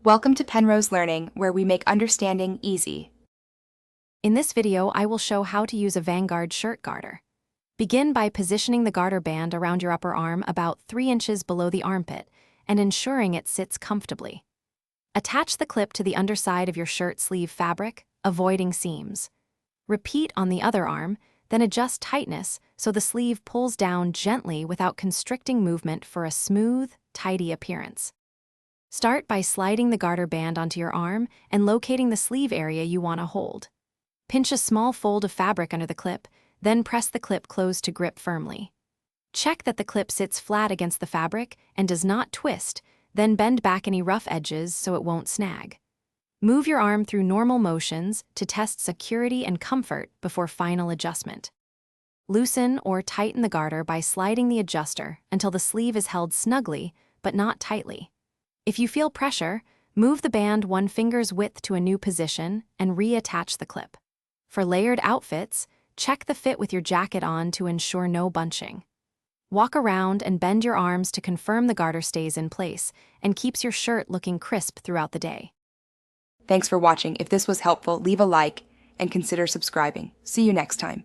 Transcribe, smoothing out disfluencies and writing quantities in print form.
Welcome to Penrose Learning, where we make understanding easy. In this video, I will show how to use a Vanguard shirt garter. Begin by positioning the garter band around your upper arm about 3 inches below the armpit and ensuring it sits comfortably. Attach the clip to the underside of your shirt sleeve fabric, avoiding seams. Repeat on the other arm, then adjust tightness so the sleeve pulls down gently without constricting movement for a smooth, tidy appearance. Start by sliding the garter band onto your arm and locating the sleeve area you want to hold. Pinch a small fold of fabric under the clip, then press the clip closed to grip firmly. Check that the clip sits flat against the fabric and does not twist, then bend back any rough edges so it won't snag. Move your arm through normal motions to test security and comfort before final adjustment. Loosen or tighten the garter by sliding the adjuster until the sleeve is held snugly but not tightly. If you feel pressure, move the band 1 finger's width to a new position and reattach the clip. For layered outfits, check the fit with your jacket on to ensure no bunching. Walk around and bend your arms to confirm the garter stays in place and keeps your shirt looking crisp throughout the day. Thanks for watching. If this was helpful, leave a like and consider subscribing. See you next time.